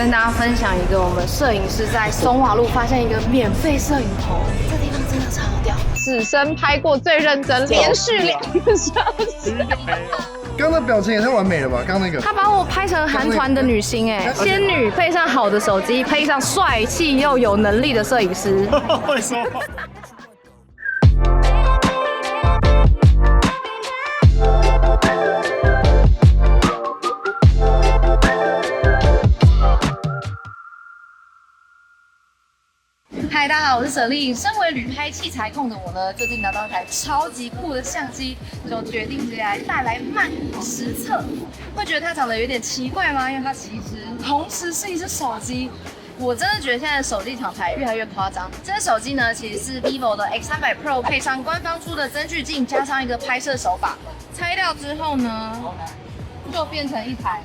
跟大家分享一个我们摄影师在松瓦路发现一个免费摄影棚，这地方真的超屌，此生拍过最认真，连续2个小时。刚刚的表情也太完美了吧？刚刚那个，他把我拍成韩团的女星哎，仙女配上好的手机，配上帅气又有能力的摄影师。为什么？嗨，大家好，我是舍利。身为旅拍器材控的我呢，最近拿到一台超级酷的相机，就决定直接来带来曼谷实测。会觉得它长得有点奇怪吗？因为它其实同时是一只手机。我真的觉得现在的手机厂牌越来越夸张。这只手机呢，其实是 vivo 的 X300 Pro 配上官方出的增距镜，加上一个拍摄手把。拆掉之后呢，就变成一台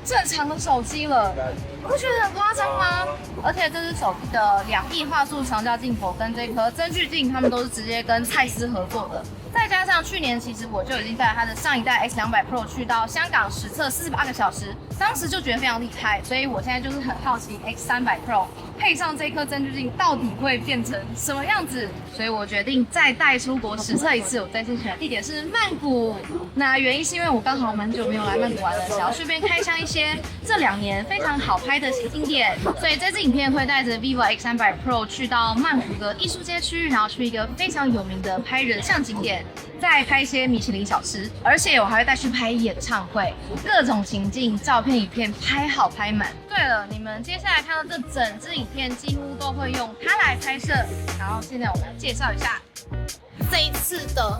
正常的手机了，不觉得很夸张吗？而且这只手机的2亿画素长焦镜头跟这颗增距镜，他们都是直接跟蔡司合作的。再加上去年其实我就已经带了它的上一代 X200 Pro 去到香港实测48个小时，当时就觉得非常厉害，所以我现在就是很好奇 X300 Pro 配上这颗增距镜到底会变成什么样子，所以我决定再带出国实测一次。我这次选的地点是曼谷，那原因是因为我刚好蛮久没有来曼谷玩了，想要顺便开箱一些这2年非常好拍的新景点，所以这支影片会带着 vivo X300 Pro 去到曼谷的艺术街区，然后去一个非常有名的拍人像景点，再拍一些米其林小吃，而且我还会带去拍演唱会，各种情境、照片、影片拍好拍满。对了，你们接下来看到这整支影片几乎都会用它来拍摄，然后现在我们来介绍一下这一次的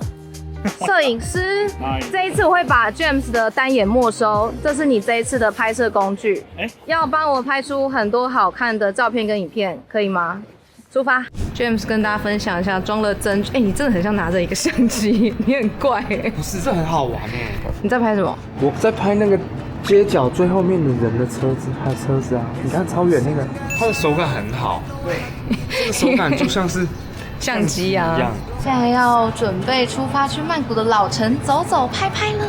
摄影师。这一次我会把 James 的单眼没收，这是你这一次的拍摄工具，要帮我拍出很多好看的照片跟影片，可以吗？出发 ，James 跟大家分享一下装了增距。你真的很像拿着一个相机，你很怪不是，这很好玩你在拍什么？我在拍那个街角最后面的人的车子，还有车子啊，你看超远那个，它的手感很好。对，这个手感就像是相机啊。现在要准备出发去曼谷的老城走走拍拍了。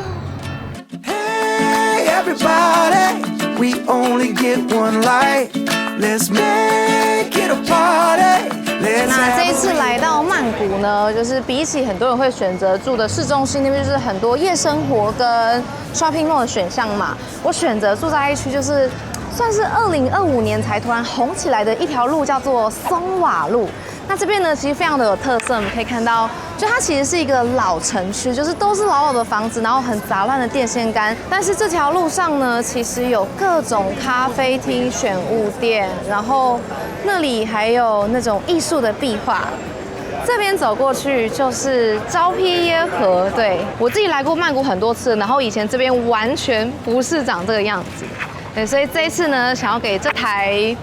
Hey everybody, we only get one life. Let's make it a party. 那这一次来到曼谷呢，就是比起很多人会选择住的市中心那边，就是很多夜生活跟 shopping mall 的选项嘛。我选择住在一区，就是算是2025年才突然红起来的一条路，叫做松瓦路。那这边呢，其实非常的有特色，我们可以看到，就它其实是一个老城区，就是都是老老的房子，然后很杂乱的电线杆。但是这条路上呢，其实有各种咖啡厅、选物店，然后那里还有那种艺术的壁画。这边走过去就是昭披耶河，对，我自己来过曼谷很多次，然后以前这边完全不是长这个样子，对，所以这一次呢，想要给这台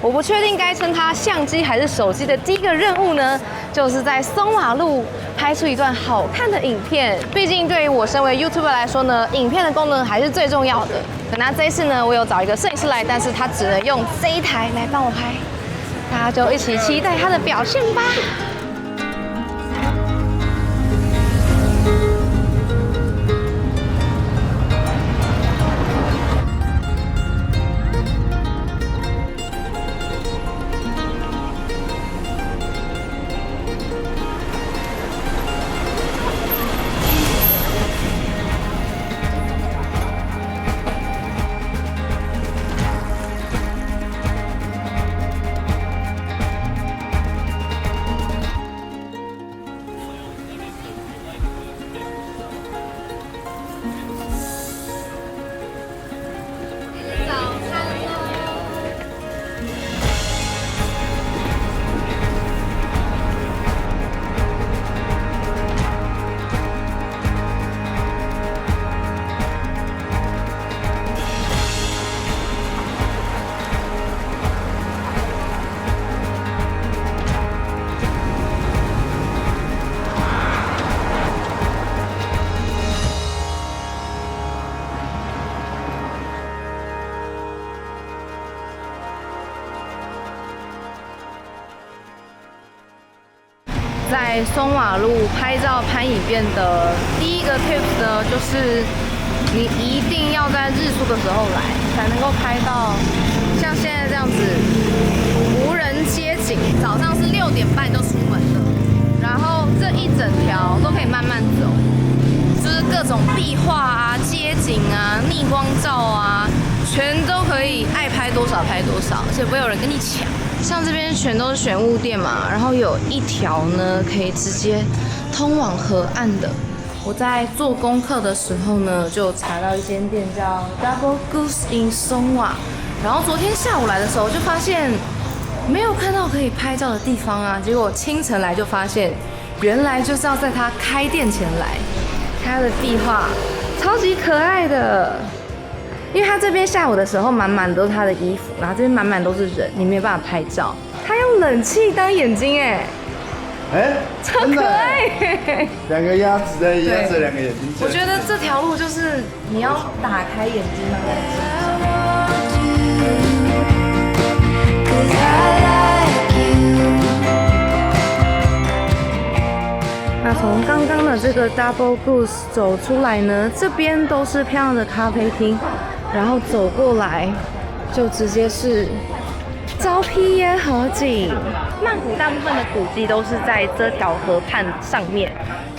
我不确定该称它相机还是手机的第一个任务呢，就是在松瓦路拍出一段好看的影片。毕竟对于我身为 YouTuber 来说呢，影片的功能还是最重要的。那这一次呢，我有找一个摄影师来，但是他只能用这一台来帮我拍，大家就一起期待他的表现吧。在松瓦路拍照拍影片的第一个 tips 呢，就是你一定要在日出的时候来，才能够拍到壁画啊、街景啊、逆光照啊，全都可以爱拍多少拍多少，而且不会有人跟你抢。像这边全都是选物店嘛，然后有一条呢可以直接通往河岸的。我在做功课的时候呢，就查到一间店叫 Double Goose in Songwa， 然后昨天下午来的时候就发现没有看到可以拍照的地方啊，结果清晨来就发现，原来就是要在它开店前来。它的壁画超级可爱的，因为它这边下午的时候满满都是它的衣服，然后这边满满都是人，你没有办法拍照。它用冷气当眼睛哎。超可爱！两个鸭子在压着两个眼睛。我觉得这条路就是你要打开眼睛的感觉。那从刚刚的这个 Double Goose 走出来呢，这边都是漂亮的咖啡厅，然后走过来就直接是昭披耶河景。曼谷大部分的古迹都是在这条河畔上面，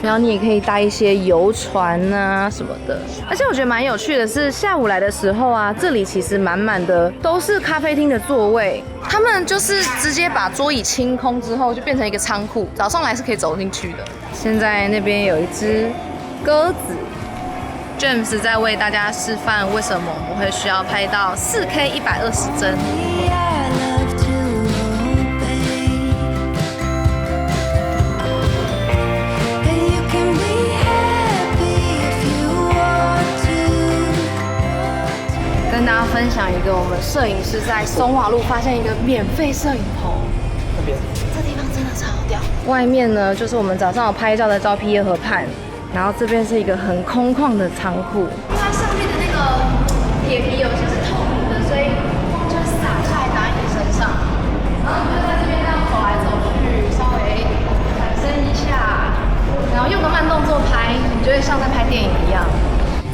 然后你也可以搭一些游船啊什么的。而且我觉得蛮有趣的是，下午来的时候啊，这里其实满满的都是咖啡厅的座位，他们就是直接把桌椅清空之后就变成一个仓库，早上来是可以走进去的。现在那边有一只鸽子 ，James 在为大家示范为什么我们会需要拍到4K 120帧。跟大家分享一个我们摄影师在松瓦路发现一个免费摄影棚，这地方真的超屌。外面呢就是我们早上有拍照的昭披耶河畔，然后这边是一个很空旷的仓库。它上面的那个铁皮有些是透明的，所以风就会洒下来打在你身上，然后你就在这边这样走来走去，稍微产生一下，然后用个慢动作拍，你就会像在拍电影一样。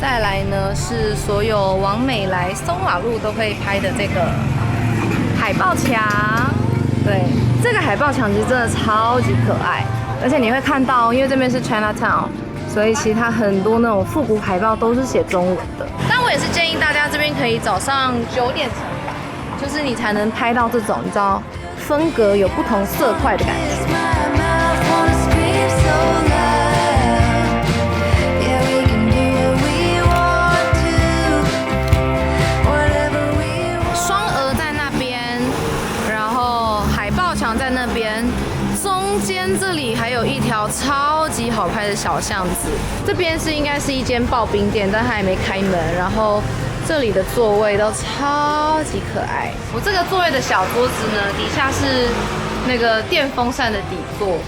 再来呢是所有网美来松瓦路都会拍的这个海报墙，对，这个海报墙其实真的超级可爱，而且你会看到，因为这边是 Chinatown， 所以其实它很多那种复古海报都是写中文的。但我也是建议大家这边可以早上9点前来，就是你才能拍到这种你知道风格有不同色块的感觉。在那边中间这里还有一条超级好拍的小巷子，这边是应该是一间刨冰店，但它还没开门。然后这里的座位都超级可爱。我这个座位的小桌子呢，底下是那个电风扇的底座，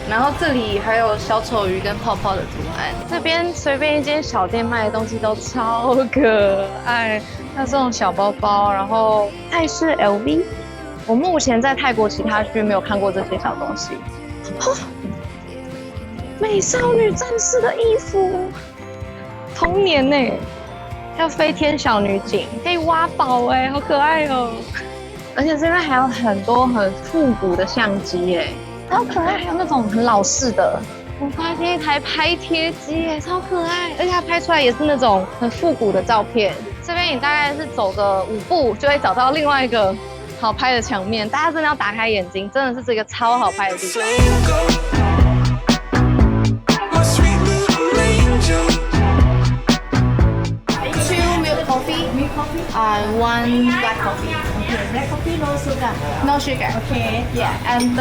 然后这里还有小丑鱼跟泡泡的图案。这边随便一间小店卖的东西都超可爱，像这种小包包，然后泰式 LV。我目前在泰国其他区没有看过这些小东西。哦，美少女战士的衣服，童年呢，还有飞天小女警，可以挖宝哎，好可爱哦！而且这边还有很多很复古的相机哎，好可爱，还有那种很老式的。我发现一台拍贴机哎，超可爱，而且它拍出来也是那种很复古的照片。这边你大概是走个5步就会找到另外一个好拍的墙面，大家真的要打开眼睛，真的是这个超好拍的地方。2 milk coffee, and 1 black coffee. Okay, black coffee no sugar. No sugar. Okay. Yeah, and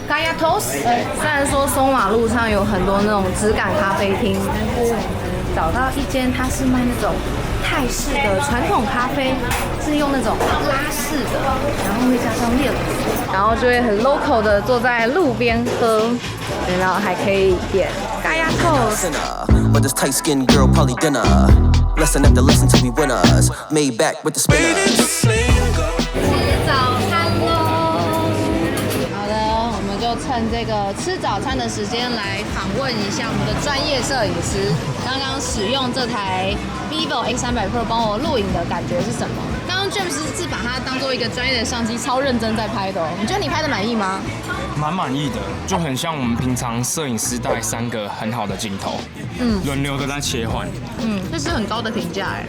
Gaia toast. 虽然说松瓦路上有很多那种质感咖啡厅，但是找到一间它是卖那种泰式的传统咖啡，是用那种拉式的，然后会加上炼乳，然后就会很 local 的坐在路边喝，然后还可以点Gaia toast。But this tight-skinned girl probably dinner. Lesson after lesson till we winners. Made back with the spinners. 吃早餐喽！好的，我们就趁这个吃早餐的时间来访问一下我们的专业摄影师。刚刚使用这台 vivo A300 Pro 帮我录影的感觉是什么？刚刚 James 是把它当做一个专业的相机，超认真在拍的哦。你觉得你拍的满意吗？蛮满意的，就很像我们平常摄影师带3个很好的镜头，轮流的在切换。这是很高的评价哎。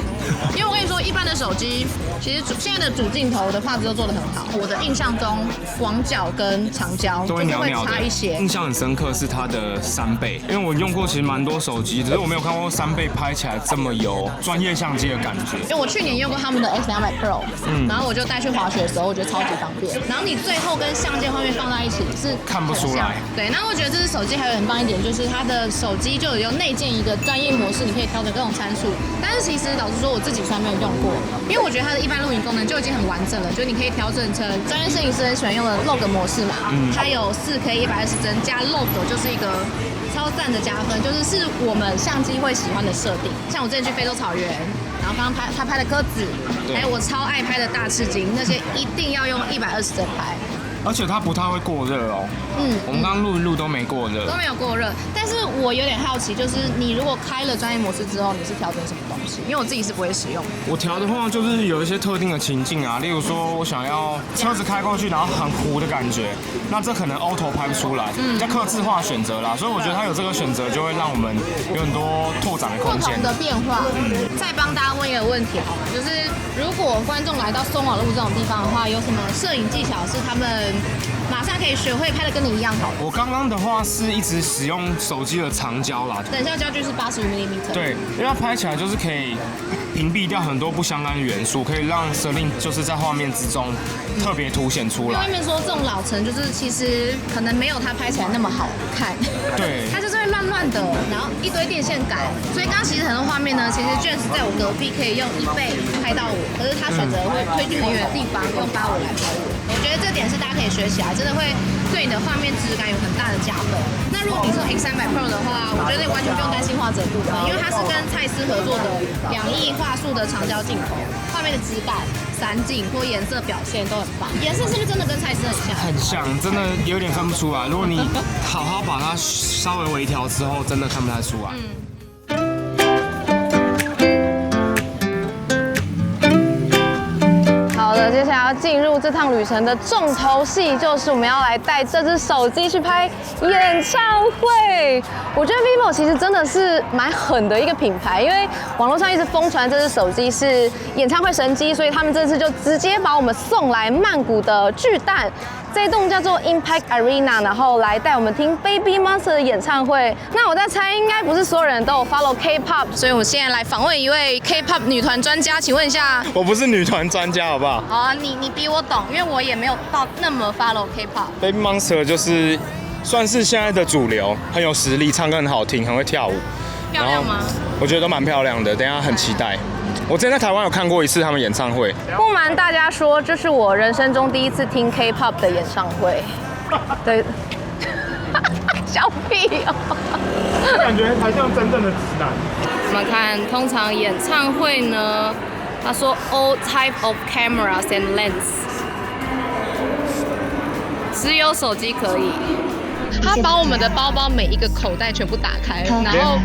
因为我跟你说，一般的手机其实现在的主镜头的画质都做得很好。我的印象中，广角跟长焦都会就是会袅袅的差一些。印象很深刻是它的3倍，因为我用过其实蛮多手机，只是我没有看过3倍拍起来这么有专业相机的感觉。因为我去年用过他们的 X200 Pro，然后我就带去滑雪的时候，我觉得超级方便。然后你最后跟相机画面放在一起是看不出来。对，那我觉得这只手机还有很棒一点，就是它的手机就有内建一个专业模式，你可以调整各种参数。但是其实老实说，我自己虽然没有用过，因为我觉得它的一般录影功能就已经很完整了，就你可以调整成专业摄影师很喜欢用的 log 模式嘛，它有4K 120帧加 log 就是一个超赞的加分，就是我们相机会喜欢的设定。像我之前去非洲草原，然后刚刚他拍的鸽子，还有我超爱拍的大赤鲸，那些一定要用120帧拍。而且它不太会过热哦。我们刚刚录一录都没过热，都没有过热。但是我有点好奇，就是你如果开了专业模式之后，你是调整什么东西？因为我自己是不会使用。我调的话就是有一些特定的情境啊，例如说我想要车子开过去，然后很糊的感觉，那这可能 auto 拍不出来，比较客制化选择啦。所以我觉得它有这个选择，就会让我们有很多拓展的空间。不同的变化。再帮大家问一个问题好了，就是如果观众来到松瓦路这种地方的话，有什么摄影技巧是他们马上可以学会拍的跟你一样好？我刚刚的话是一直使用手机的长焦啦，等效焦距是85mm。对，因为它拍起来就是可以屏蔽掉很多不相干的元素，可以让设定就是在画面之中特别凸显出来。外面说这种老城就是其实可能没有它拍起来那么好看，对，它就是会乱乱的，然后一堆电线杆。所以刚刚其实很多画面呢，其实 James 在我隔壁可以用1倍拍到我，可是他选择会推去很远的地方用85来拍我。我觉得这点是大家可以学起来，真的会对你的画面质感有很大的加分。那如果你是 X300 Pro 的话，我觉得完全不用担心画质的部分，因为它是跟蔡司合作的2亿画素的长焦镜头，画面的质感、散景或颜色表现都很棒。颜色是不是真的跟蔡司很像？很像，真的有点分不出来。如果你好好把它稍微微调之后，真的看不太出来。好的，接下来要进入这趟旅程的重头戏，就是我们要来带这只手机去拍演唱会。我觉得 vivo 其实真的是蛮狠的一个品牌，因为网络上一直疯传这只手机是演唱会神机，所以他们这次就直接把我们送来曼谷的巨蛋。这一栋叫做 Impact Arena， 然后来带我们听 Baby Monster 的演唱会。那我在猜，应该不是所有人都有 follow K-pop， 所以我现在来访问一位 K-pop 女团专家，请问一下，我不是女团专家，好不好？好啊，你比我懂，因为我也没有到那么 follow K-pop。Baby Monster 就是算是现在的主流，很有实力，唱歌很好听，很会跳舞。漂亮吗？我觉得都蛮漂亮的，等一下很期待。我之前在台湾有看过一次他们演唱会，不瞒大家说，这是我人生中第一次听 K-pop 的演唱会。对，笑屁哦！感觉还像真正的直男。我们看，通常演唱会呢，他说 all type of cameras and lens， 只有手机可以。他把我们的包包每一个口袋全部打开，然后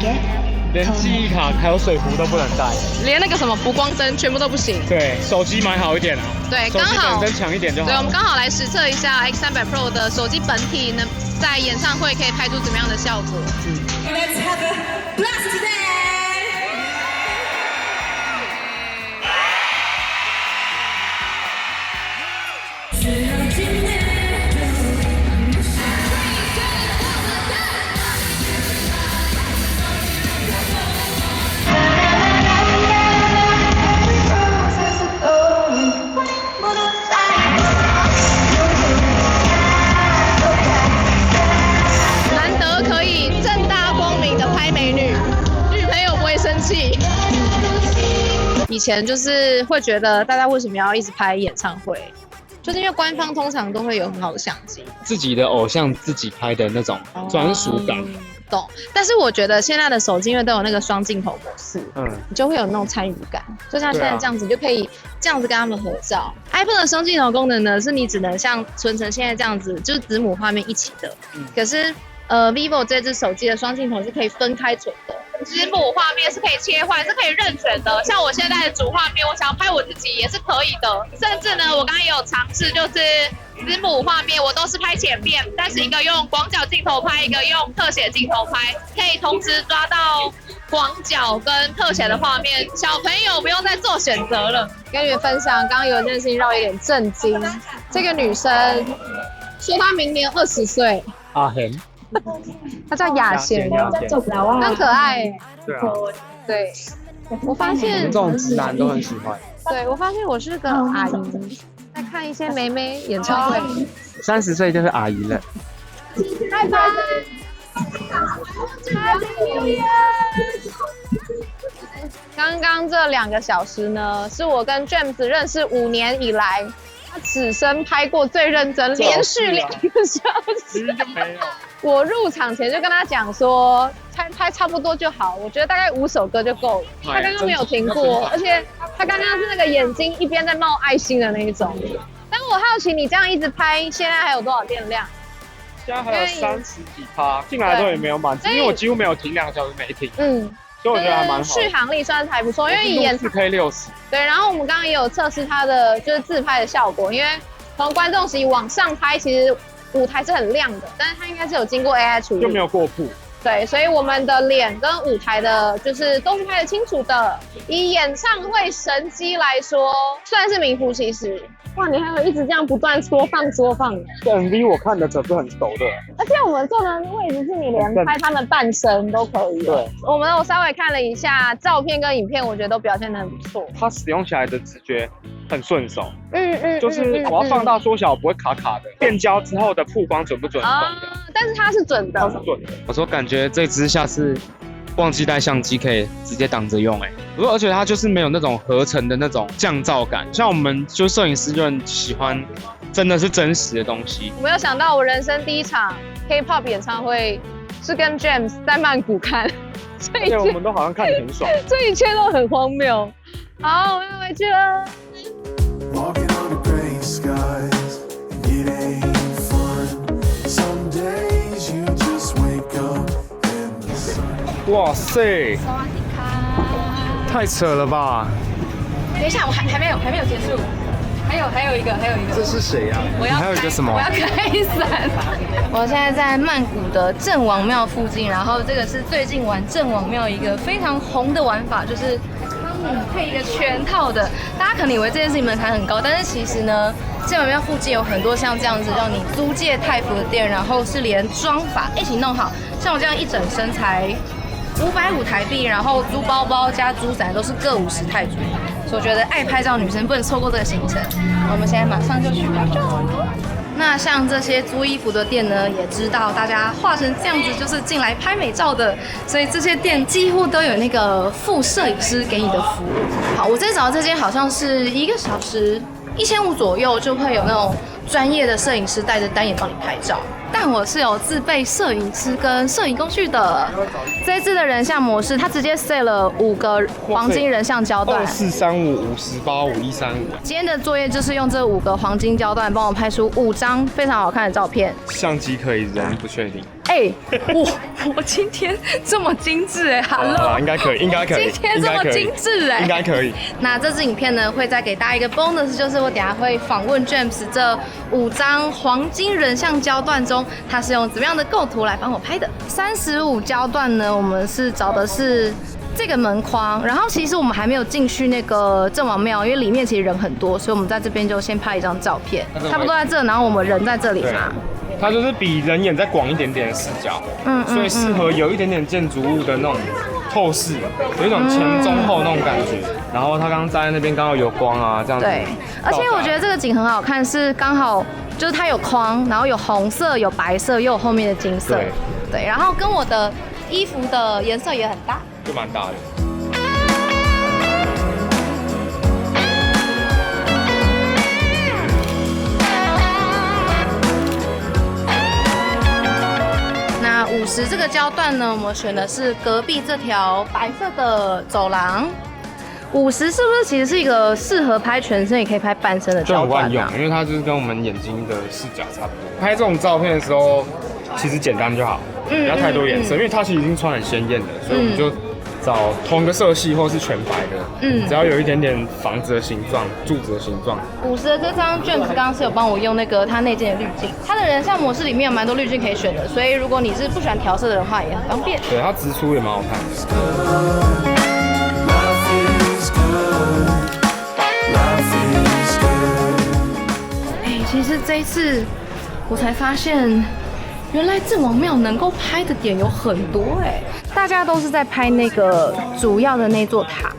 连记忆卡还有水壶都不能带，连那个什么补光针全部都不行。对，手机买好一点啊。对，刚好本身强一点就好。对，我们刚好来实测一下 X300 Pro 的手机本体能在演唱会可以拍出怎么样的效果。Let's have a blast today! 难得可以正大光明的拍美女，女朋友不会生气。以前就是会觉得大家为什么要一直拍演唱会，就是因为官方通常都会有很好的相机，自己的偶像自己拍的那种专属感。懂。但是我觉得现在的手机因为都有那个双镜头模式，你就会有那种参与感。就像现在这样子，你就可以这样子跟他们合照。iPhone 的双镜头功能呢，是你只能像存成现在这样子，就是子母画面一起的。可是vivo 这只手机的双镜头是可以分开存的。子母画面是可以切换，是可以任选的。像我现在的主画面，我想要拍我自己也是可以的。甚至呢，我刚刚也有尝试，就是子母画面我都是拍前面，但是一个用广角镜头拍，一个用特写镜头拍，可以同时抓到广角跟特写的画面。小朋友不用再做选择了。跟你们分享，刚刚有一件事情让我有点震惊。这个女生说她明年20岁，阿贤，她叫雅贤，很可爱耶。对啊，对，我发现这种直男都很喜欢。对，我发现我是个阿姨，在看一些妹妹演唱会。30岁就是阿姨了。拜拜。刚刚这2个小时呢，是我跟 James 认识5年以来，他此生拍过最认真，连续2个小时。我入场前就跟他讲说，拍差不多就好，我觉得大概5首歌就够了。他刚刚没有停过，而且他刚刚是那个眼睛一边在冒爱心的那一种。但我好奇，你这样一直拍，现在还有多少电量？现在还有30几%，进来都也没有满，因为我几乎没有停2个小时没停。所以我觉得还蛮好。续航力算是还不错，因为演4K 60。对，然后我们刚刚也有测试它的就是自拍的效果，因为从观众席往上拍，其实舞台是很亮的，但是它应该是有经过 AI 处理，就没有过曝。对，所以我们的脸跟舞台的，就是都是拍得清楚的。以演唱会神机来说，算是名副其实。哇，你还有一直这样不断缩放。这 MV 我看的可是很熟的，而且我们坐的位置是你连拍他们半身都可以。对，我稍微看了一下照片跟影片，我觉得都表现得很不错。它使用起来的直觉很顺手。就是我要放大缩小不会卡卡的。变焦之后的曝光准不准？但是它是准的。我说感觉这支下次忘记带相机可以直接挡着用。我说而且它就是没有那种合成的那种降噪感，像我们就摄影师就很喜欢真的是真实的东西。我没有想到我人生第一场 K-pop 演唱会是跟 James 在曼谷看，所以我们都好像看得很爽，这一切都很荒谬。好，我要回去了。Walking on the gray skies, it ain't fun. Some days you just wake up and the sun. 哇塞，太扯了吧！等一下，我还没有结束，还有一个。这是谁呀？我要还有一个什么？我要开伞。我现在在曼谷的郑王庙附近，然后这个是最近玩郑王庙一个非常红的玩法，就是汤姆配一个全套的。大家可能以为这件事情门槛很高，但是其实呢，郑王庙附近有很多像这样子让你租借泰服的店，然后是连妆法一起弄好，像我这样一整身才550台币，然后租包包加租伞都是各50泰铢，所以我觉得爱拍照女生不能错过这个行程。我们现在马上就去拍照。那像这些租衣服的店呢，也知道大家画成这样子就是进来拍美照的，所以这些店几乎都有那个副摄影师给你的服务。好，我这次找到这间好像是1个小时1500左右，就会有那种专业的摄影师带着单眼帮你拍照。但我是有自备摄影师跟摄影工具的。这一次的人像模式，它直接set了5个黄金人像焦段2435、58、5135。今天的作业就是用这5个黄金焦段帮我拍出5张非常好看的照片。相机可以，人不确定。我今天这么精致，Hello， 应该可以。今天这么精致应该可以。那这支影片呢，会再给大家一个 bonus， 就是我等下会访问 James 这5张黄金人像焦段中，他是用怎么样的构图来帮我拍的。35焦段呢，我们是找的是这个门框，然后其实我们还没有进去那个郑王庙，因为里面其实人很多，所以我们在这边就先拍一张照片，差不多在这，然后我们人在这里嘛。它就是比人眼再广一点点的视角，所以适合有一点点建筑物的那种透视，有一种前中后那种感觉。然后它刚刚站在那边刚好有光啊，这样子。对，而且我觉得这个景很好看，是刚好就是它有框，然后有红色、有白色，又有后面的金色。对，然后跟我的衣服的颜色也很搭，就蛮搭的。那50这个焦段呢，我们选的是隔壁这条白色的走廊。50是不是其实是一个适合拍全身也可以拍半身的焦段？就很万用，因为它就是跟我们眼睛的视角差不多。拍这种照片的时候，其实简单就好，不要太多颜色，因为它其实已经穿很鲜艳了，所以我们就找同一个色系或是全白的，只要有一点点房子的形状、柱子的形状。50的这张卷子刚刚是有帮我用那个它内建的滤镜，它的人像模式里面有蛮多滤镜可以选的，所以如果你是不喜欢调色的话，也很方便。对，它直出也蛮好看的。其实这一次我才发现，原来郑王庙能够拍的点有很多大家都是在拍那个主要的那座塔，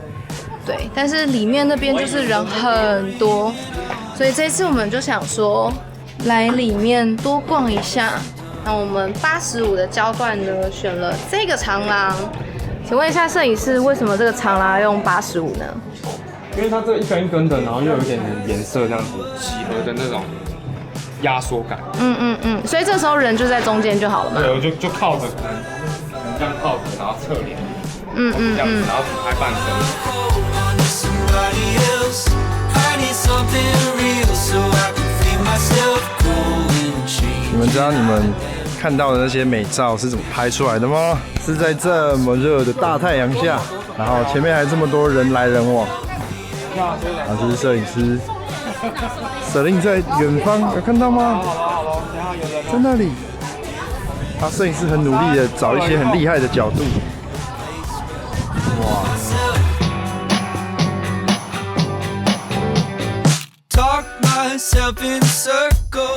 对，但是里面那边就是人很多，所以这一次我们就想说来里面多逛一下。那我们85的焦段呢，选了这个长廊。请问一下摄影师，为什么这个长廊要用85呢？因为它这一根一根的，然后又有一点颜色这样子几何的那种压缩感。所以这时候人就在中间就好了嘛。对，我就靠着，可能这样靠着，然后侧脸，这样子，然后只拍半身。你们知道你们看到的那些美照是怎么拍出来的吗？是在这么热的大太阳下，然后前面还这么多人来人往。啊，这是摄影师，舍令在远方，有看到吗？在那里。他摄影师很努力的找一些很厉害的角度。哇！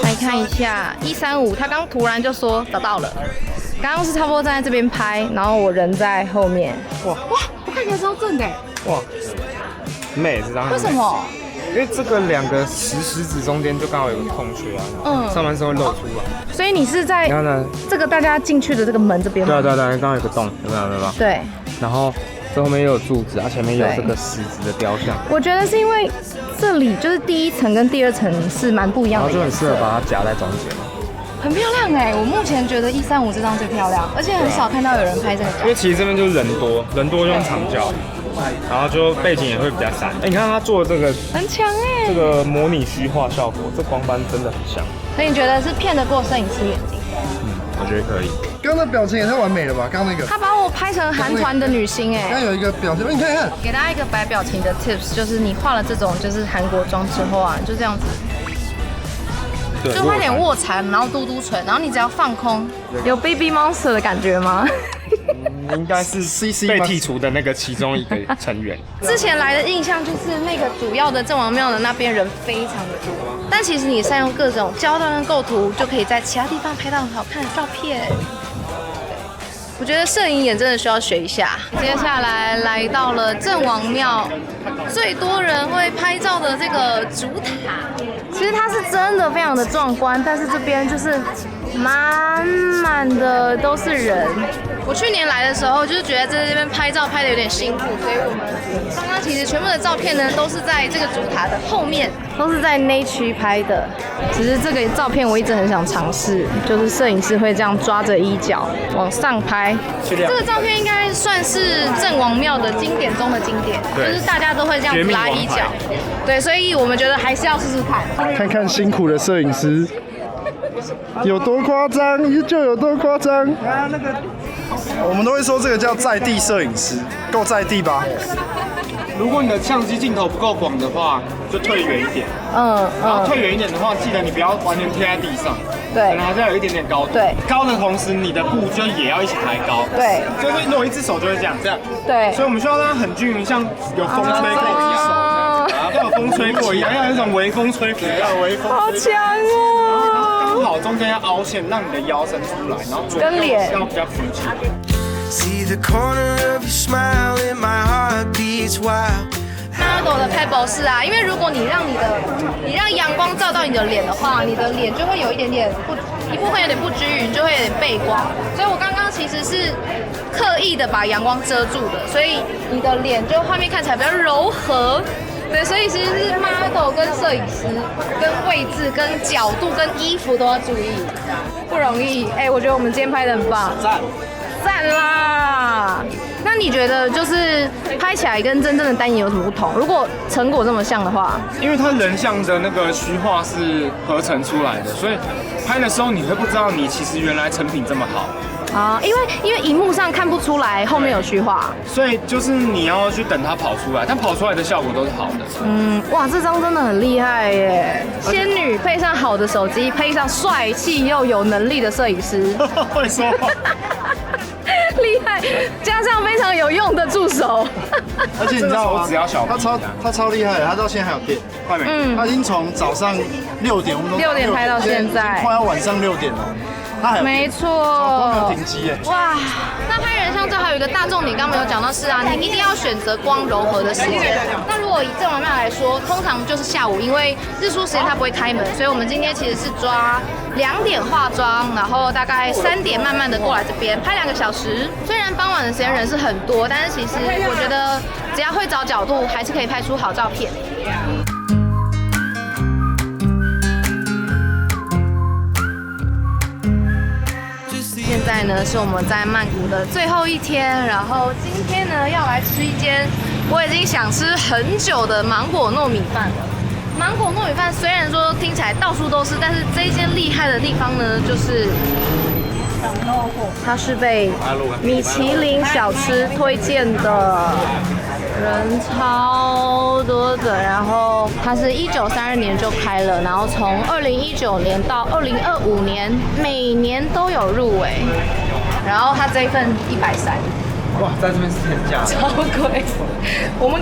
来看一下135，他刚突然就说找到了。刚刚是差不多站在这边拍，然后我人在后面。哇，我看起来超正的。哇，美这张。为什么？因为这个两个食指中间就刚好有个空缺啊，上半身会露出来。所以你是在这个大家进去的这个门这边吗？对，刚刚有个洞，有没有？对。然后这后面又有柱子，前面有这个石子的雕像。我觉得是因为这里就是第一层跟第二层是蛮不一样的，然后就很适合把它夹在中间。很漂亮我目前觉得135这张最漂亮，而且很少看到有人拍这个。因为其实这边就是人多用长焦，然后就背景也会比较闪。你看他做的这个很强这个模拟虚化效果，这光斑真的很像。所以你觉得是骗得过摄影师眼睛？我觉得可以。刚刚的表情也太完美了吧？刚刚那个，他把我拍成韩团的女星刚刚有一个表情，你看看。给大家一个摆表情的 tips， 就是你化了这种就是韩国妆之后啊，就这样子。就画点卧蚕，然后嘟嘟唇，然后你只要放空，有 Baby Monster 的感觉吗？应该是 CC 被剔除的那个其中一个成员。之前来的印象就是那个主要的郑王庙的那边人非常的多，但其实你善用各种焦段跟构图，就可以在其他地方拍到很好看的照片。我觉得摄影眼真的需要学一下。接下来来到了郑王庙最多人会拍照的这个主塔，其实它是真的非常的壮观，但是这边就是满满的都是人。我去年来的时候，就是觉得在这边拍照拍的有点辛苦，所以我们刚刚其实全部的照片呢，都是在这个主塔的后面，都是在内区拍的。只是这个照片我一直很想尝试，就是摄影师会这样抓着衣角往上拍。这个照片应该算是郑王庙的经典中的经典，就是大家都会这样子拉衣角。对，所以我们觉得还是要试试看，看看辛苦的摄影师有多夸张，就有多夸张。我们都会说这个叫在地摄影师，够在地吧？如果你的相机镜头不够广的话，就退远一点。然后退远一点的话，记得你不要完全贴在地上，对，可能还是要有一点点高度。对，高的同时，你的布就也要一起抬高。对，就是如果一只手就会这样。对，所以我们需要让它很均匀，像有风吹过一样，要有风吹过一样，要有一种微风吹拂，要有微风。好强哦！刚好中间要凹陷，让你的腰伸出来，然后左右要比较扶起。See the corner of your smile and my heart beats wild. model 的 pebble 是啊，因为如果你让阳光照到你的脸的话，你的脸就会有一点一部分有点不均匀，就会有点背光。所以我刚刚其实是刻意的把阳光遮住的，所以你的脸就画面看起来比较柔和。对，所以其实是 model 跟摄影师、跟位置、跟角度、跟衣服都要注意，不容易。我觉得我们今天拍得很棒，赞啦！那你觉得就是拍起来跟真正的单眼有什么不同？如果成果这么像的话，因为它人像的那个虚化是合成出来的，所以拍的时候你会不知道你其实原来成品这么好。啊，因为荧幕上看不出来后面有虚化。所以就是你要去等它跑出来，但跑出来的效果都是好的。嗯，哇，这张真的很厉害耶！仙女配上好的手机，配上帅气又有能力的摄影师，会说话。厉害，加上非常有用的助手。而且你知道吗？只要小他超厉害的，他到现在还有电，快没？他已经从早上6点，我们都6点拍到现在，快要晚上6点了。他还有没错，都没有停机耶。哇，那拍人像照还有一个大重点，刚刚没有讲到是啊，你一定要选择光柔和的时间。那如果以正王庙来说，通常就是下午，因为日出时间它不会开门，所以我们今天其实是抓2点化妆，然后大概3点慢慢的过来这边拍2个小时。虽然傍晚的时间人是很多，但是其实我觉得只要会找角度，还是可以拍出好照片。现在呢是我们在曼谷的最后一天，然后今天呢要来吃一间我已经想吃很久的芒果糯米饭了。芒果糯米饭虽然说听起来到处都是，但是这一间厉害的地方呢，就是它是被米其林小吃推荐的，人超多的。然后它是1932年就开了，然后从2019年到2025年，每年都有入围。然后它这一份130。哇，在这边是天价，超贵。我们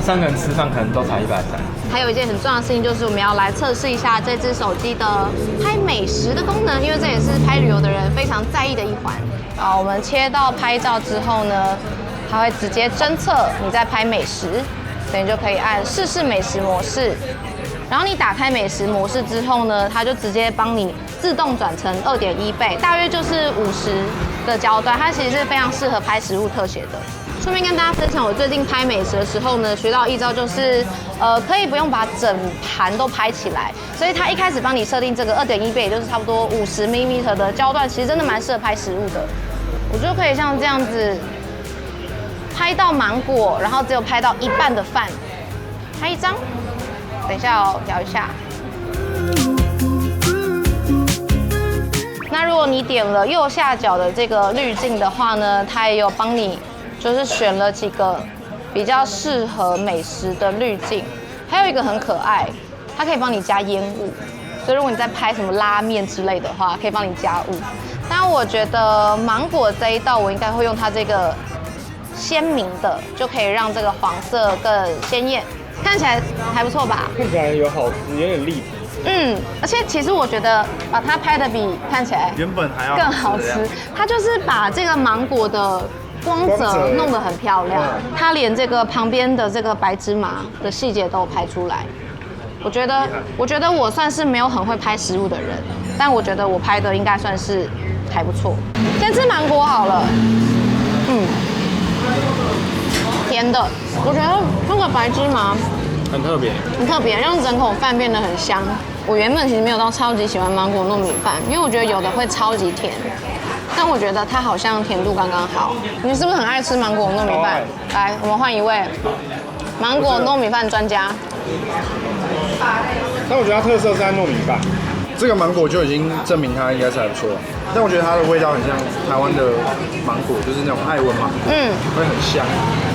3个人吃饭可能都才130。还有一件很重要的事情就是我们要来测试一下这只手机的拍美食的功能，因为这也是拍旅游的人非常在意的一环。好，我们切到拍照之后呢，它会直接侦测你在拍美食，所以你就可以按试试美食模式。然后你打开美食模式之后呢，它就直接帮你自动转成2.1倍，大约就是50的焦段，它其实是非常适合拍食物特写的。顺便跟大家分享，我最近拍美食的时候呢，学到一招就是，可以不用把整盘都拍起来，所以它一开始帮你设定这个2.1倍，也就是差不多50 mm 的焦段，其实真的蛮适合拍食物的。我就可以像这样子拍到芒果，然后只有拍到一半的饭，拍一张。等一下哦，调一下。那如果你点了右下角的这个滤镜的话呢，它也有帮你就是选了几个比较适合美食的滤镜，还有一个很可爱，它可以帮你加烟雾，所以如果你在拍什么拉面之类的话，可以帮你加雾。但我觉得芒果这一道我应该会用它这个鲜明的，就可以让这个黄色更鲜艳，看起来还不错吧？看起来有点立体。而且其实我觉得把它拍的比看起来原本还要更好吃，它就是把这个芒果的光泽弄得很漂亮，它连这个旁边的这个白芝麻的细节都有拍出来。我觉得我算是没有很会拍食物的人，但我觉得我拍的应该算是还不错。先吃芒果好了，甜的，我觉得那个白芝麻很特别，让整口饭变得很香。我原本其实没有到超级喜欢芒果糯米饭，因为我觉得有的会超级甜，但我觉得它好像甜度刚刚好。你是不是很爱吃芒果糯米饭？来，我们换一位芒果糯米饭专家。但我觉得它特色是在糯米饭。这个芒果就已经证明它应该是还不错，但我觉得它的味道很像台湾的芒果，就是那种爱文芒果，会很香，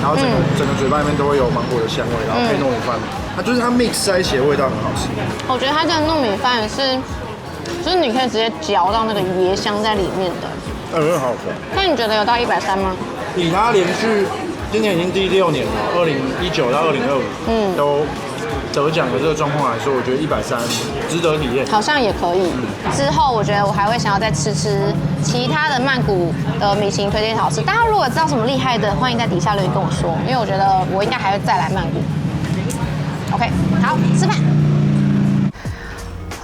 然后整个嘴巴里面都会有芒果的香味，然后配糯米饭，它就是它 mix 在一起的味道很好吃。我觉得它这个糯米饭就是你可以直接嚼到那个椰香在里面的，很好吃。那你觉得有到130吗？以它连续今年已经第6年了，2019到2025，都得奖的这个状况来说，我觉得130值得体验。好像也可以。之后我觉得我还会想要再吃其他的曼谷的米其林推荐好吃。大家如果知道什么厉害的，欢迎在底下留言跟我说，因为我觉得我应该还会再来曼谷。OK， 好，吃饭。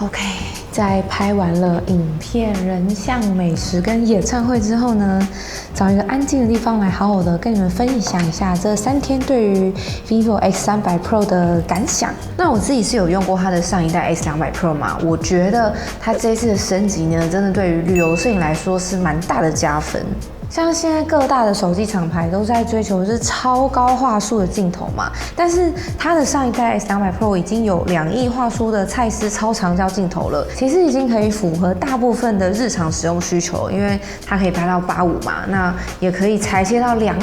OK， 在拍完了影片、人像、美食跟演唱会之后呢，找一个安静的地方来好好的跟你们分享一下这3天对于 vivo X300 Pro 的感想。那我自己是有用过它的上一代 X200 Pro 嘛，我觉得它这一次的升级呢，真的对于旅游摄影来说是蛮大的加分。像现在各大的手机厂牌都在追求的是超高画素的镜头嘛，但是它的上一代 S200 Pro 已经有2亿画素的蔡司超长焦镜头了，其实已经可以符合大部分的日常使用需求，因为它可以拍到85嘛，那也可以裁切到200。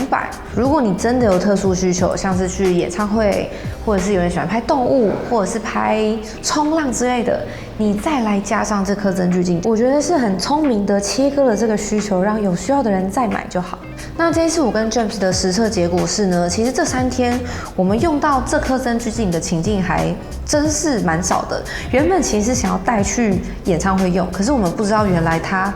如果你真的有特殊需求，像是去演唱会，或者是有人喜欢拍动物，或者是拍冲浪之类的，你再来加上这颗增距镜，我觉得是很聪明的切割了这个需求，让有需要的人再买就好。那这一次我跟 James 的实测结果是呢，其实这3天我们用到这颗增距镜的情境还真是蛮少的。原本其实是想要带去演唱会用，可是我们不知道原来它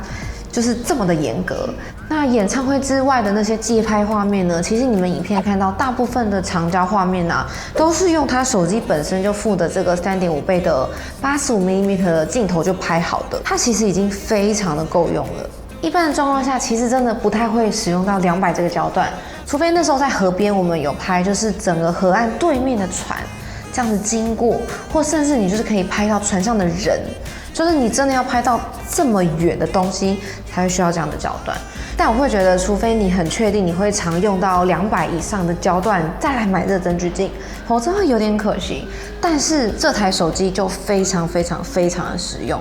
就是这么的严格。那演唱会之外的那些街拍画面呢？其实你们影片看到大部分的长焦画面啊，都是用它手机本身就附的这个3.5倍的85mm 的镜头就拍好的，它其实已经非常的够用了。一般的状况下，其实真的不太会使用到200这个焦段，除非那时候在河边我们有拍，就是整个河岸对面的船这样子经过，或甚至你就是可以拍到船上的人，就是你真的要拍到这么远的东西，才会需要这样的焦段。但我会觉得，除非你很确定你会常用到200以上的焦段，再来买这个增距镜，否则会有点可惜。但是这台手机就非常的实用。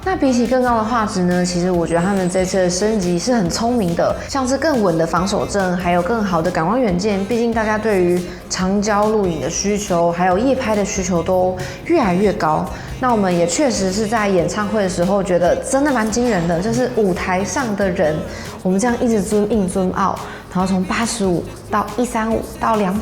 那比起更高的画质呢，其实我觉得他们这次的升级是很聪明的，像是更稳的防手震，还有更好的感光元件。毕竟大家对于长焦录影的需求，还有夜拍的需求都越来越高。那我们也确实是在演唱会的时候觉得真的蛮惊人的，就是舞台上的人，我们这样一直 zoom in zoom out， 然后从85到135到200。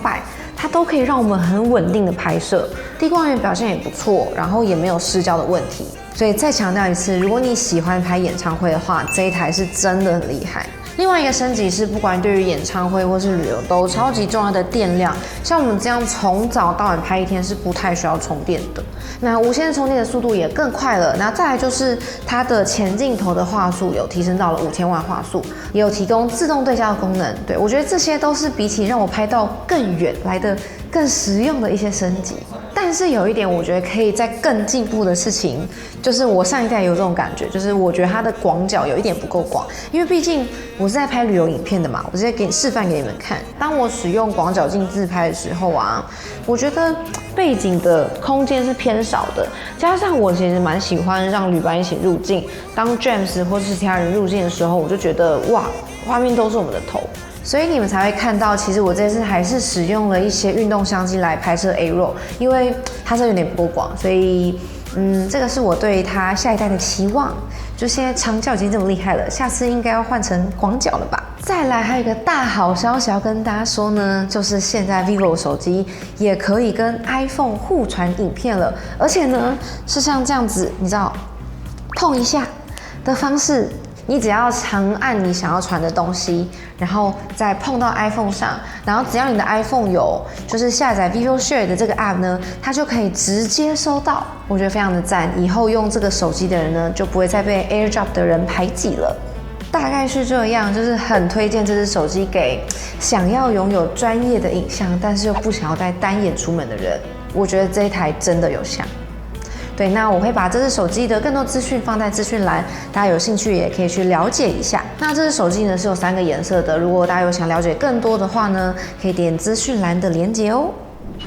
它都可以让我们很稳定的拍摄，低光源表现也不错，然后也没有失焦的问题。所以再强调一次，如果你喜欢拍演唱会的话，这一台是真的很厉害。另外一个升级是，不管对于演唱会或是旅游都超级重要的电量，像我们这样从早到晚拍1天是不太需要充电的。那无线充电的速度也更快了。那再来就是它的前镜头的画素有提升到了5000万画素，也有提供自动对焦的功能。对，我觉得这些都是比起让我拍到更远来的更实用的一些升级。但是有一点我觉得可以再更进步的事情，就是我上一代有这种感觉，就是我觉得它的广角有一点不够广，因为毕竟我是在拍旅游影片的嘛，我直接给你示范给你们看。当我使用广角镜自拍的时候啊，我觉得背景的空间是偏少的，加上我其实蛮喜欢让旅伴一起入镜，当 James 或是其他人入镜的时候，我就觉得哇，画面都是我们的头。所以你们才会看到，其实我这次还是使用了一些运动相机来拍摄 A RAW， 因为它是有点不够广，所以这个是我对它下一代的期望。就现在长焦已经这么厉害了，下次应该要换成广角了吧？再来还有一个大好消息要跟大家说呢，就是现在 vivo 手机也可以跟 iPhone 互传影片了，而且呢是像这样子，你知道碰一下的方式。你只要长按你想要传的东西，然后再碰到 iPhone 上，然后只要你的 iPhone 有就是下载 vivo Share 的这个 app 呢，它就可以直接收到，我觉得非常的赞。以后用这个手机的人呢，就不会再被 AirDrop 的人排挤了。大概是这样，就是很推荐这只手机给想要拥有专业的影像，但是又不想要带单眼出门的人。我觉得这一台真的有像。对，那我会把这只手机的更多资讯放在资讯栏，大家有兴趣也可以去了解一下。那这只手机呢是有3个颜色的，如果大家有想了解更多的话呢，可以点资讯栏的连结哦。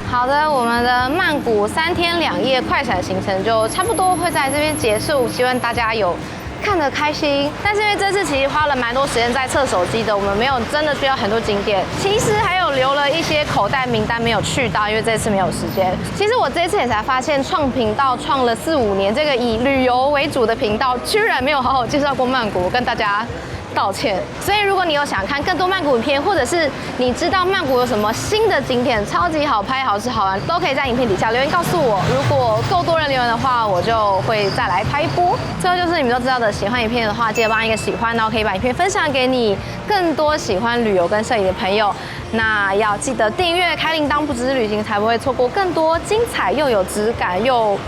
好的，我们的曼谷3天2夜快闪行程就差不多会在这边结束，希望大家有看得开心。但是因为这次其实花了蛮多时间在测手机的，我们没有真的去到很多景点，其实还有留了一些口袋名单没有去到，因为这次没有时间。其实我这次也才发现，创频道创了4、5年，这个以旅游为主的频道，居然没有好好介绍过曼谷，我跟大家道歉。所以如果你有想看更多曼谷影片，或者是你知道曼谷有什么新的景点超级好拍、好吃好玩，都可以在影片底下留言告诉我。如果够多人留言的话，我就会再来拍一波。最后就是你们都知道的，喜欢影片的话，记得帮一个喜欢，然后可以把影片分享给你更多喜欢旅游跟摄影的朋友。那要记得订阅、开铃铛，不只是旅行，才不会错过更多精彩又有质感又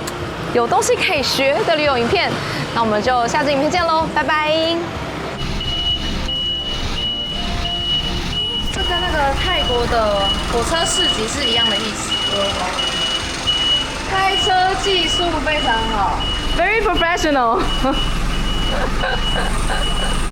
有东西可以学的旅游影片。那我们就下支影片见喽，拜拜。这跟那个泰国的火车市集是一样的意思。开车技术非常好 ，very professional。